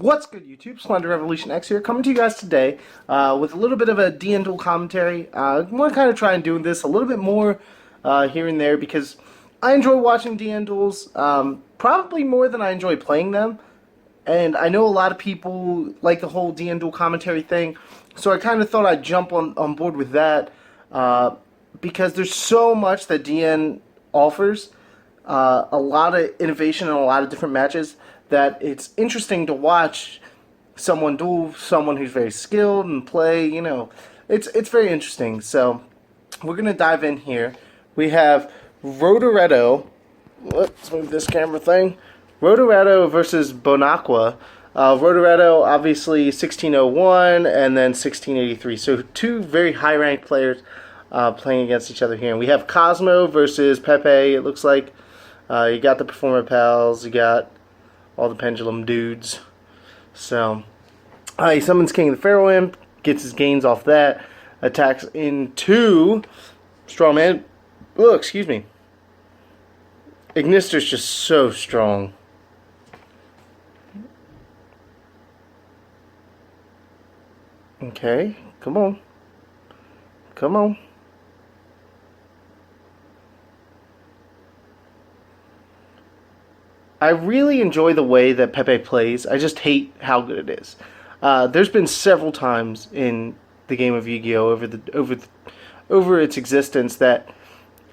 What's good, YouTube? SlenderRevolutionX here, coming to you guys today with a little bit of a Duel commentary. I want to kind of try and do this a little bit more here and there because I enjoy watching Duels, probably more than I enjoy playing them. And I know a lot of people like the whole Duel commentary thing, so I kind of thought I'd jump on board with that because there's so much that DN offers, a lot of innovation in a lot of different matches, that it's interesting to watch someone duel someone who's very skilled and play, it's very interesting. So we're going to dive in here. We have Rodoretto. Let's move this camera thing. Rodoretto versus Bonacqua. Rodoretto, obviously 1601 and then 1683. So two very high-ranked players playing against each other here. And we have Kozmo versus PEPE, it looks like. You got the Performer Pals, you got all the Pendulum dudes. So, he summons King of the Pharaoh Imp, gets his gains off that, attacks into Strawman. Oh, excuse me. Ignister's just so strong. Okay, come on. Come on. I really enjoy the way that PEPE plays. I just hate how good it is. There's been several times in the game of Yu-Gi-Oh! Over its existence that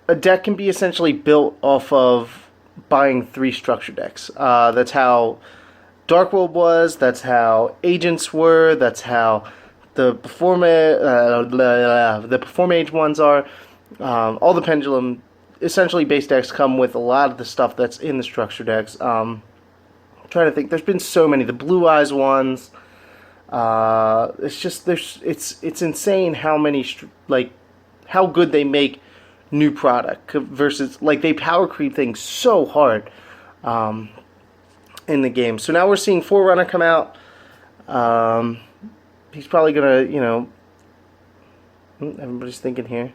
a deck can be essentially built off of buying 3 structure decks. That's how Dark World was. That's how Agents were. That's how the Perform Age ones are. All the Pendulum essentially base decks come with a lot of the stuff that's in the structure decks. I'm trying to think. There's been so many. The Blue Eyes ones. It's just it's insane how many how good they make new product versus they power creep things so hard in the game. So now we're seeing Forerunner come out. He's probably gonna everybody's thinking here.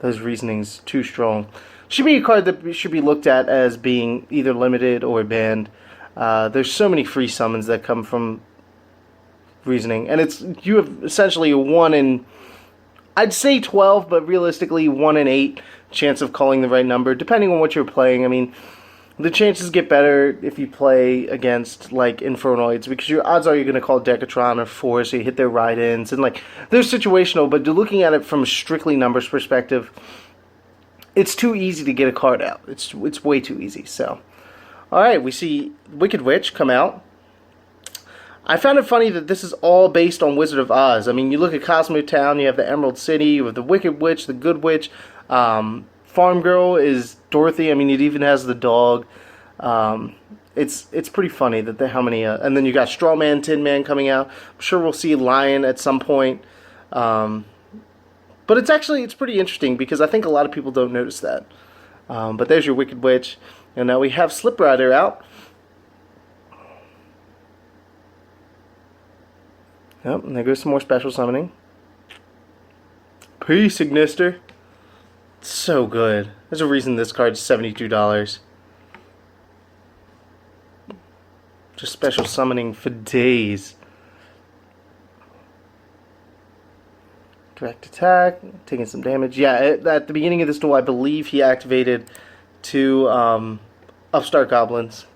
Those reasonings too strong. Should be a card that should be looked at as being either limited or banned. There's so many free summons that come from reasoning, and you have essentially a 1 in, I'd say 12, but realistically 1 in 8 chance of calling the right number, depending on what you're playing. I mean, the chances get better if you play against Infernoids, because your odds are you're going to call Decatron or Force, so you hit their ride-ins, and they're situational, but looking at it from a strictly numbers perspective, it's too easy to get a card out. It's way too easy. So, alright, we see Wicked Witch come out. I found it funny that this is all based on Wizard of Oz. I mean, you look at Cosmo Town, you have the Emerald City, you have the Wicked Witch, the Good Witch, Farm Girl is Dorothy. I mean, it even has the dog. It's pretty funny that how many. And then you got Straw Man, Tin Man coming out. I'm sure we'll see Lion at some point. But it's pretty interesting because I think a lot of people don't notice that. But there's your Wicked Witch, and now we have Slip Rider out. Yep, and there goes some more special summoning. Peace, Ignister. So good. There's a reason this card's $72. Just special summoning for days. Direct attack, taking some damage. Yeah, at the beginning of this duel, I believe he activated 2 Upstart Goblins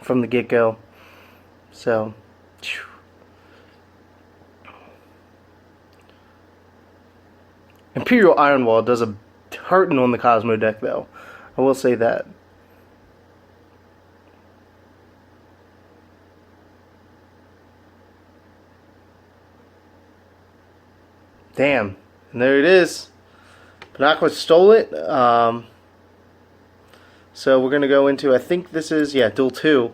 from the get-go. So, phew. Imperial Iron Wall does a hurting on the Kozmo deck, though. I will say that. Damn. And there it is. Bonacqua stole it. So we're going to go into, I think this is, Duel 2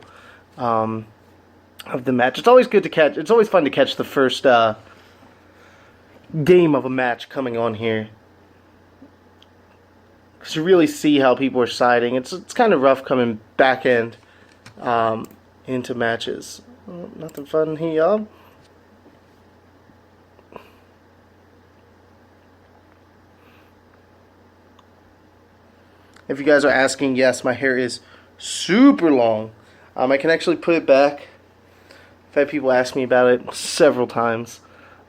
of the match. It's always good to catch. It's always fun to catch the first game of a match coming on here, because you really see how people are siding. It's kind of rough coming back end into matches. Oh, nothing fun here. If you guys are asking, yes, my hair is super long. I can actually put it back. I've had people ask me about it several times.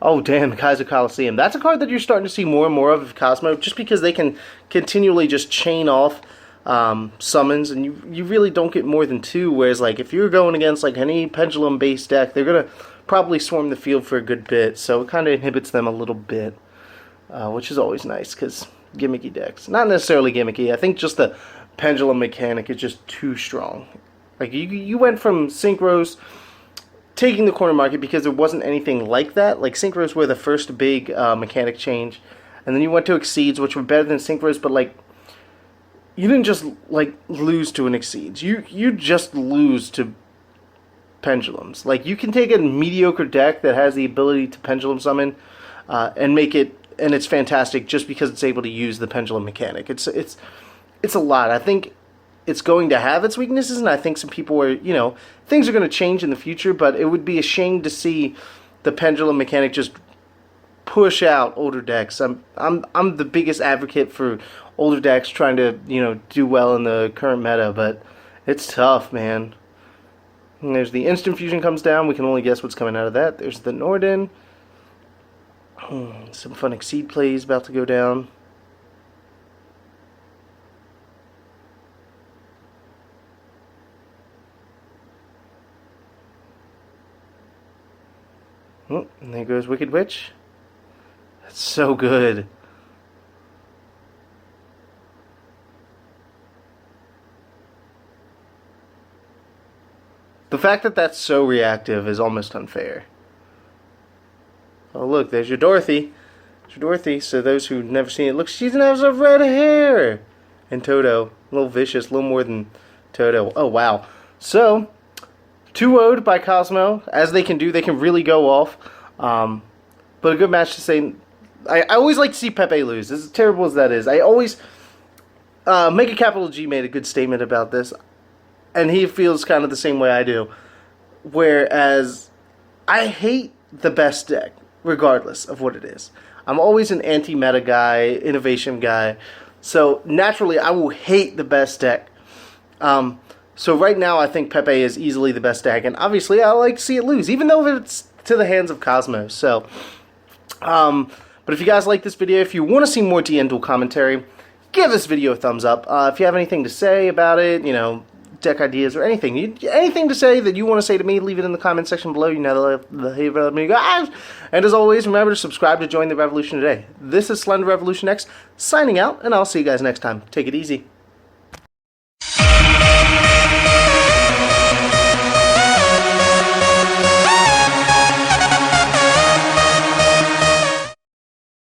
Oh, damn, Kaiser Coliseum. That's a card that you're starting to see more and more of Kozmo, just because they can continually just chain off summons, and you really don't get more than 2, whereas like if you're going against like any pendulum-based deck, they're going to probably swarm the field for a good bit, so it kind of inhibits them a little bit, which is always nice, because gimmicky decks. Not necessarily gimmicky, I think just the pendulum mechanic is just too strong. Like, you went from Synchros taking the corner market because there wasn't anything like that. Like, Synchros were the first big mechanic change, and then you went to Exceeds, which were better than Synchros, but like, you didn't just like lose to an Exceeds. You just lose to pendulums. Like, you can take a mediocre deck that has the ability to pendulum summon and make it, and it's fantastic just because it's able to use the pendulum mechanic. It's a lot. I think it's going to have its weaknesses, and I think some people are, things are going to change in the future, but it would be a shame to see the pendulum mechanic just push out older decks. I'm the biggest advocate for older decks trying to, do well in the current meta, but it's tough, man. And there's the instant fusion comes down. We can only guess what's coming out of that. There's the Norden. Some fun Exceed plays about to go down. Oh, and there goes Wicked Witch. That's so good. The fact that that's so reactive is almost unfair. Oh, look, there's your Dorothy. There's your Dorothy. So those who've never seen it, look, she even has a red hair. And Toto, a little vicious, a little more than Toto. Oh, wow. So, 2-0'd by Kozmo. As they can do, they can really go off. But a good match to say. I always like to see Pepe lose, as terrible as that is. I always, Make a Capital G made a good statement about this. And he feels kind of the same way I do. Whereas, I hate the best deck, regardless of what it is. I'm always an anti-meta guy, innovation guy. So, naturally, I will hate the best deck. So right now, I think Pepe is easily the best deck. And obviously, I like to see it lose, even though it's to the hands of Kozmo. So, but if you guys like this video, if you want to see more Duel commentary, give this video a thumbs up. If you have anything to say about it, deck ideas or anything to say that you want to say to me, leave it in the comment section below. You know the guys. And as always, remember to subscribe to join the revolution today. This is SlenderRevolutionX signing out, and I'll see you guys next time. Take it easy.